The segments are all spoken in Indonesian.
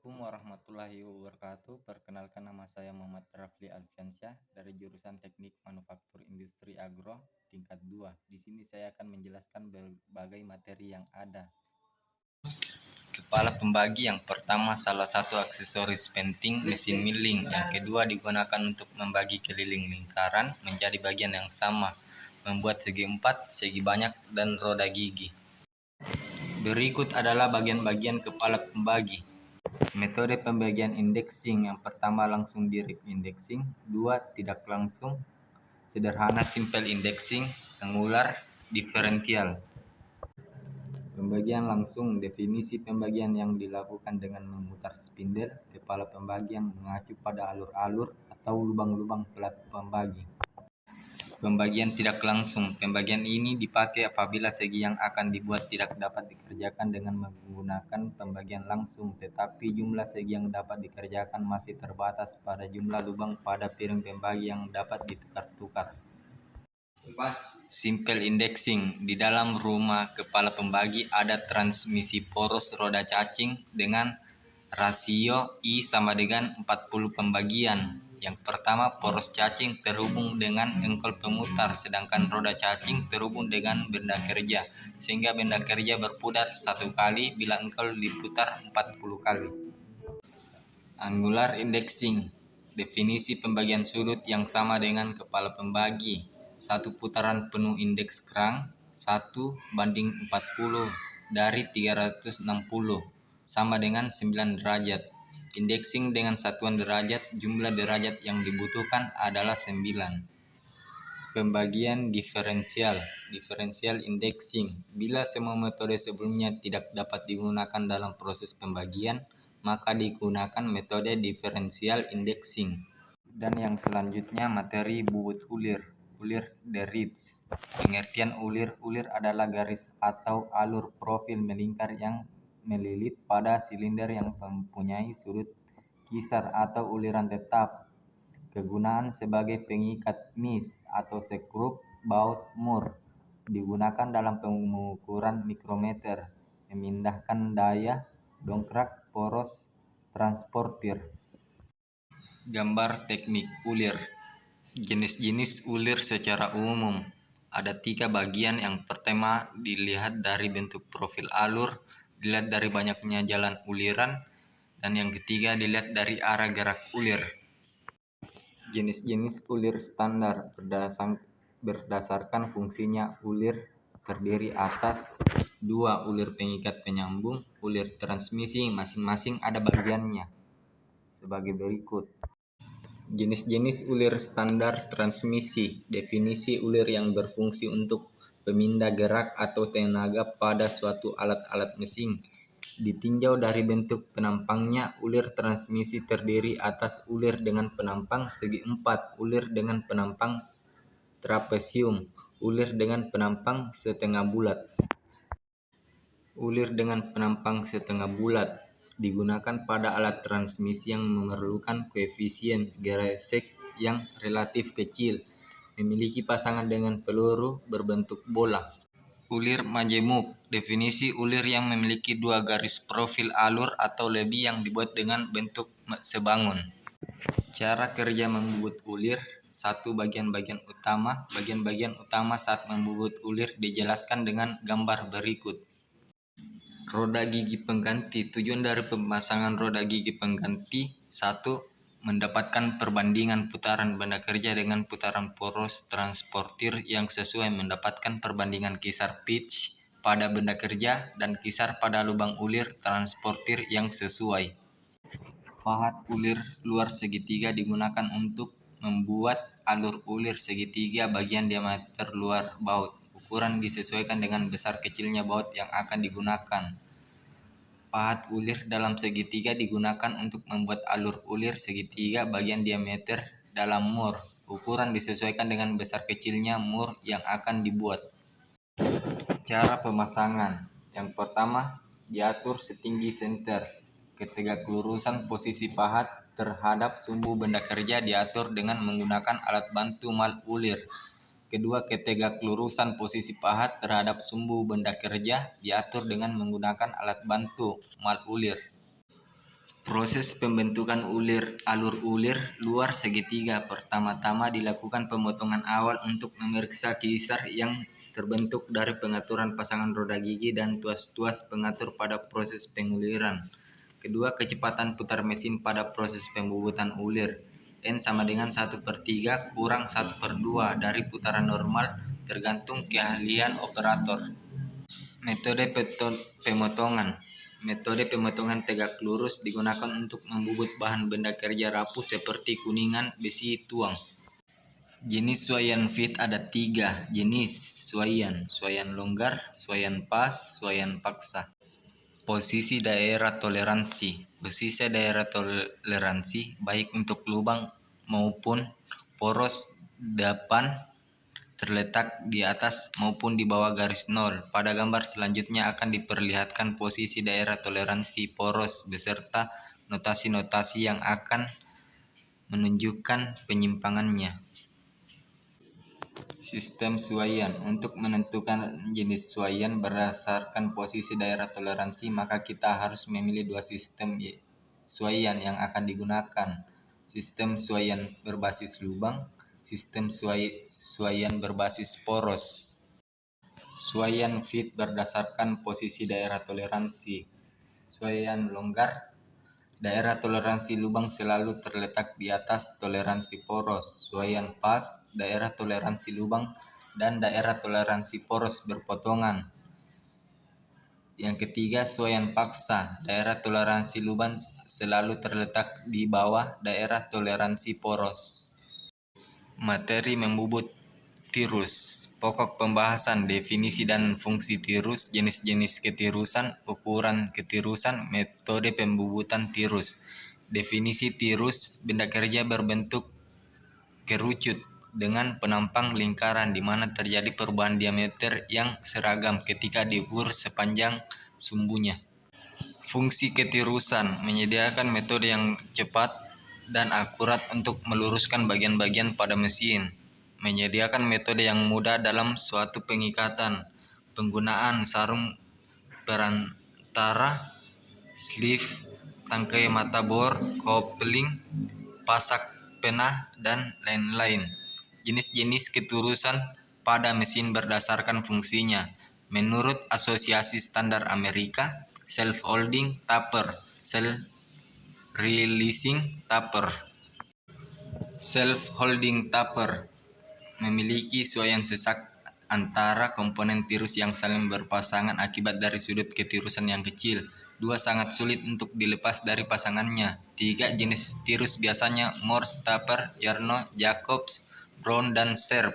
Assalamualaikum warahmatullahi wabarakatuh. Perkenalkan, nama saya Muhammad Rafli Alfiansyah dari jurusan Teknik Manufaktur Industri Agro tingkat 2. Di sini saya akan menjelaskan berbagai materi yang ada. Kepala pembagi yang pertama salah satu aksesoris penting mesin milling. Yang kedua digunakan untuk membagi keliling lingkaran menjadi bagian yang sama, membuat segi 4, segi banyak, dan roda gigi. Berikut adalah bagian-bagian kepala pembagi. Metode pembagian indexing: yang pertama langsung direct indexing, dua tidak langsung, sederhana simple indexing, angular, diferensial. Pembagian langsung: definisi pembagian yang dilakukan dengan memutar spindle kepala pembagi yang mengacu pada alur-alur atau lubang-lubang pelat pembagi. Pembagian tidak langsung: pembagian ini dipakai apabila segi yang akan dibuat tidak dapat dikerjakan dengan menggunakan pembagian langsung, tetapi jumlah segi yang dapat dikerjakan masih terbatas pada jumlah lubang pada piring pembagi yang dapat ditukar-tukar. Simple indexing: di dalam rumah kepala pembagi ada transmisi poros roda cacing dengan rasio I sama dengan 40 pembagian. Yang pertama, poros cacing terhubung dengan engkol pemutar, sedangkan roda cacing terhubung dengan benda kerja, sehingga benda kerja berputar 1 kali bila engkol diputar 40 kali. Angular indexing: definisi pembagian sudut yang sama dengan kepala pembagi. Satu putaran penuh indeks kerang 1:40 dari 360 sama dengan 9 derajat. Indexing dengan satuan derajat, jumlah derajat yang dibutuhkan adalah 9. Pembagian diferensial. Differential indexing: bila semua metode sebelumnya tidak dapat digunakan dalam proses pembagian, maka digunakan metode differential indexing. Dan yang selanjutnya materi bubut ulir. Ulir Derrida. Pengertian ulir: ulir adalah garis atau alur profil melingkar yang melilit pada silinder yang mempunyai sudut kisar atau uliran tetap. Kegunaan sebagai pengikat mis atau sekrup baut mur. Digunakan dalam pengukuran mikrometer, memindahkan daya, dongkrak, poros, transportir. Gambar teknik ulir. Jenis-jenis ulir secara umum ada 3 bagian. Yang pertama dilihat dari bentuk profil alur, dilihat dari banyaknya jalan uliran, dan yang ketiga dilihat dari arah gerak ulir. Jenis-jenis ulir standar berdasarkan fungsinya. Ulir terdiri atas 2 ulir pengikat penyambung, ulir transmisi, masing-masing ada bagiannya sebagai berikut. Jenis-jenis ulir standar transmisi. Definisi ulir yang berfungsi untuk pemindah gerak atau tenaga pada suatu alat-alat mesin. Ditinjau dari bentuk penampangnya, ulir transmisi terdiri atas ulir dengan penampang segi 4, ulir dengan penampang trapesium, ulir dengan penampang setengah bulat. Ulir dengan penampang setengah bulat digunakan pada alat transmisi yang memerlukan koefisien gesek yang relatif kecil, memiliki pasangan dengan peluru berbentuk bola. Ulir majemuk. Definisi ulir yang memiliki 2 garis profil alur atau lebih yang dibuat dengan bentuk sebangun. Cara kerja membubut ulir. 1. Bagian-bagian utama. Bagian-bagian utama saat membubut ulir dijelaskan dengan gambar berikut. Roda gigi pengganti. Tujuan dari pemasangan roda gigi pengganti: 1. Mendapatkan perbandingan putaran benda kerja dengan putaran poros transportir yang sesuai, mendapatkan perbandingan kisar pitch pada benda kerja dan kisar pada lubang ulir transportir yang sesuai. Pahat ulir luar segitiga digunakan untuk membuat alur ulir segitiga bagian diameter luar baut. Ukuran disesuaikan dengan besar kecilnya baut yang akan digunakan. Pahat ulir dalam segitiga digunakan untuk membuat alur ulir segitiga bagian diameter dalam mur. Ukuran disesuaikan dengan besar kecilnya mur yang akan dibuat. Cara pemasangan: yang pertama, diatur setinggi senter. Ketegak lurusan posisi pahat terhadap sumbu benda kerja diatur dengan menggunakan alat bantu mal ulir. Kedua, ketegak lurusan posisi pahat terhadap sumbu benda kerja diatur dengan menggunakan alat bantu mal ulir. Proses pembentukan alur ulir luar segitiga pertama-tama dilakukan pemotongan awal untuk memeriksa kisar yang terbentuk dari pengaturan pasangan roda gigi dan tuas-tuas pengatur pada proses penguliran. Kedua, kecepatan putar mesin pada proses pembubutan ulir. N sama dengan 1/3 kurang 1/2 dari putaran normal tergantung keahlian operator. Metode pemotongan. Metode pemotongan tegak lurus digunakan untuk membubut bahan benda kerja rapuh seperti kuningan besi tuang. Jenis suaian feed ada 3 jenis suaian: suaian longgar, suaian pas, suaian paksa. Posisi daerah toleransi. Posisi daerah toleransi baik untuk lubang maupun poros depan terletak di atas maupun di bawah garis nol. Pada gambar selanjutnya akan diperlihatkan posisi daerah toleransi poros beserta notasi-notasi yang akan menunjukkan penyimpangannya. Sistem suaian. Untuk menentukan jenis suaian berdasarkan posisi daerah toleransi, maka kita harus memilih 2 sistem suaian yang akan digunakan. Sistem suaian berbasis lubang, sistem suaian berbasis poros. Suaian feed berdasarkan posisi daerah toleransi. Suaian longgar. Daerah toleransi lubang selalu terletak di atas toleransi poros. Suaian pas, daerah toleransi lubang dan daerah toleransi poros berpotongan. Yang ketiga, suaian paksa. Daerah toleransi lubang selalu terletak di bawah daerah toleransi poros. Materi membubut tirus. Pokok pembahasan, definisi dan fungsi tirus, jenis-jenis ketirusan, ukuran ketirusan, metode pembubutan tirus. Definisi tirus: benda kerja berbentuk kerucut dengan penampang lingkaran di mana terjadi perubahan diameter yang seragam ketika diukur sepanjang sumbunya. Fungsi ketirusan: menyediakan metode yang cepat dan akurat untuk meluruskan bagian-bagian pada mesin. Menyediakan metode yang mudah dalam suatu pengikatan. Penggunaan sarung perantara, sleeve, tangkai mata bor, kopling, pasak penah, dan lain-lain. Jenis-jenis ketirusan pada mesin berdasarkan fungsinya. Menurut Asosiasi Standar Amerika, self-holding taper, self-releasing taper. Self-holding taper memiliki suaian sesak antara komponen tirus yang saling berpasangan akibat dari sudut ketirusan yang kecil. 2, sangat sulit untuk dilepas dari pasangannya. 3, jenis tirus biasanya Morse taper, Yarno, Jacobs, Brown, dan Sharp.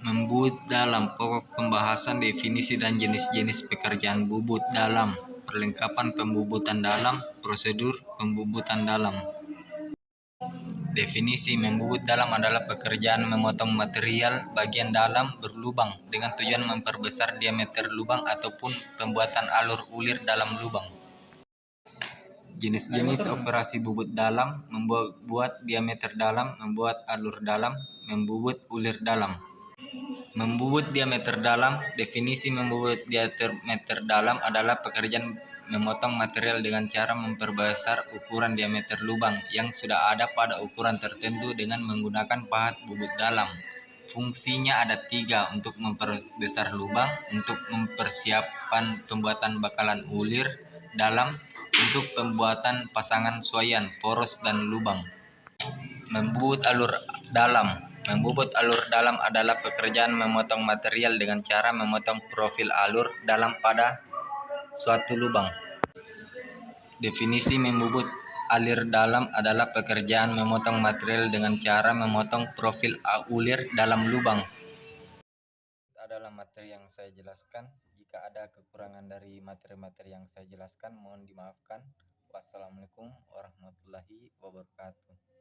Membubut dalam. Pokok pembahasan, definisi dan jenis-jenis pekerjaan bubut dalam. Perlengkapan pembubutan dalam, prosedur pembubutan dalam. Definisi: membubut dalam adalah pekerjaan memotong material bagian dalam berlubang dengan tujuan memperbesar diameter lubang ataupun pembuatan alur ulir dalam lubang. Jenis-jenis operasi bubut dalam: membuat diameter dalam, membuat alur dalam, membubut ulir dalam. Membubut diameter dalam. Definisi: membubut diameter dalam adalah pekerjaan memotong material dengan cara memperbesar ukuran diameter lubang yang sudah ada pada ukuran tertentu dengan menggunakan pahat bubut dalam. Fungsinya ada 3: untuk memperbesar lubang, untuk mempersiapkan pembuatan bakalan ulir dalam, untuk pembuatan pasangan suaian, poros, dan lubang. Membubut alur dalam. Membubut alur dalam adalah pekerjaan memotong material dengan cara memotong profil alur dalam pada suatu lubang. Definisi: membubut alur dalam adalah pekerjaan memotong material dengan cara memotong profil ulir dalam lubang. Adalah materi yang saya jelaskan. Jika ada kekurangan dari materi-materi yang saya jelaskan, mohon dimaafkan. Wassalamualaikum warahmatullahi wabarakatuh.